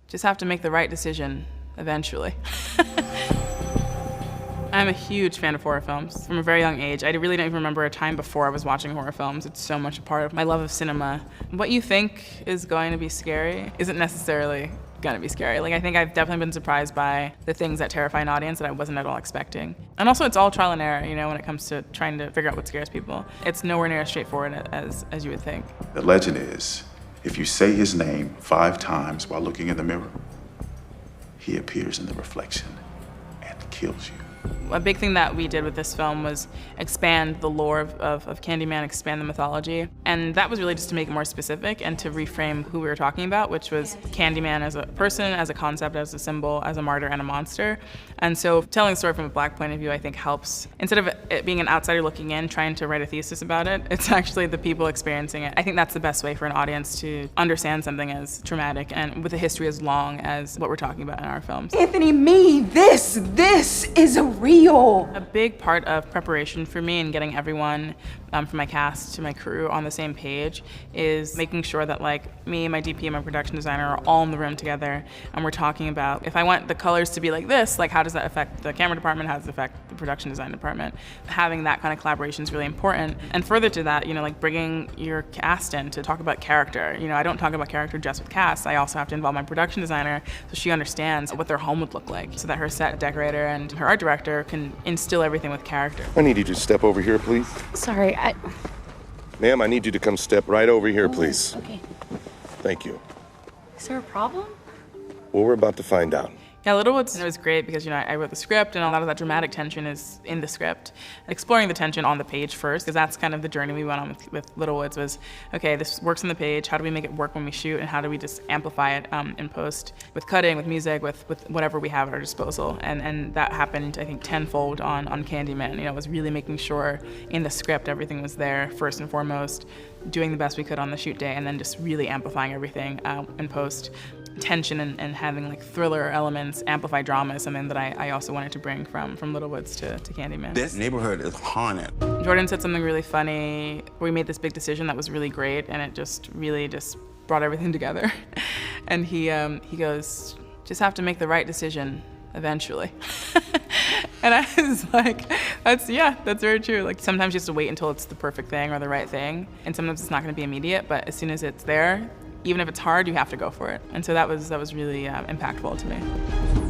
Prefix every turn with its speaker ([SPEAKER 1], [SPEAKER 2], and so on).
[SPEAKER 1] just have to make the right decision eventually. I'm a huge fan of horror films from a very young age. I really don't even remember a time before I was watching horror films. It's so much a part of my love of cinema. What you think is going to be scary isn't necessarily gonna be scary. Like, I think I've definitely been surprised by the things that terrify an audience that I wasn't at all expecting. And also, it's all trial and error, you know, when it comes to trying to figure out what scares people. It's nowhere near as straightforward as you would think.
[SPEAKER 2] The legend is, if you say his name 5 times while looking in the mirror, he appears in the reflection and kills you.
[SPEAKER 1] A big thing that we did with this film was expand the lore of Candyman, expand the mythology. And that was really just to make it more specific and to reframe who we were talking about, which was Candyman as a person, as a concept, as a symbol, as a martyr and a monster. And so telling the story from a Black point of view, I think, helps. Instead of it being an outsider looking in, trying to write a thesis about it, it's actually the people experiencing it. I think that's the best way for an audience to understand something as traumatic and with a history as long as what we're talking about in our films.
[SPEAKER 3] Anthony, this is a real.
[SPEAKER 1] A big part of preparation for me and getting everyone from my cast to my crew on the same page is making sure that, like, me, my DP, and my production designer are all in the room together, and we're talking about, if I want the colors to be like this, like, how does that affect the camera department, how does it affect the production design department? Having that kind of collaboration is really important. And further to that, you know, like, bringing your cast in to talk about character. You know, I don't talk about character just with cast. I also have to involve my production designer so she understands what their home would look like, so that her set decorator and her art director can instill everything with character.
[SPEAKER 4] I need you to step over here, please.
[SPEAKER 5] Sorry,
[SPEAKER 4] Ma'am, I need you to come step right over here, please.
[SPEAKER 5] Okay.
[SPEAKER 4] Thank you.
[SPEAKER 5] Is there a problem?
[SPEAKER 4] Well, we're about to find out.
[SPEAKER 1] Yeah, Littlewoods was great because, you know, I wrote the script and a lot of that dramatic tension is in the script. Exploring the tension on the page first, because that's kind of the journey we went on with Littlewoods was, okay, this works on the page, how do we make it work when we shoot, and how do we just amplify it in post with cutting, with music, with whatever we have at our disposal. And that happened, I think, tenfold on Candyman. You know, it was really making sure in the script everything was there first and foremost, doing the best we could on the shoot day, and then just really amplifying everything in post. Tension and having, like, thriller elements, amplify drama is something that I also wanted to bring from Littlewoods to Candyman.
[SPEAKER 6] This neighborhood is haunted.
[SPEAKER 1] Jordan said something really funny. We made this big decision that was really great, and it just really just brought everything together. And he goes, just have to make the right decision eventually. And I was like, that's very true. Like, sometimes you have to wait until it's the perfect thing or the right thing, and sometimes it's not gonna be immediate, but as soon as it's there, even if it's hard, you have to go for it. And so that was really impactful to me.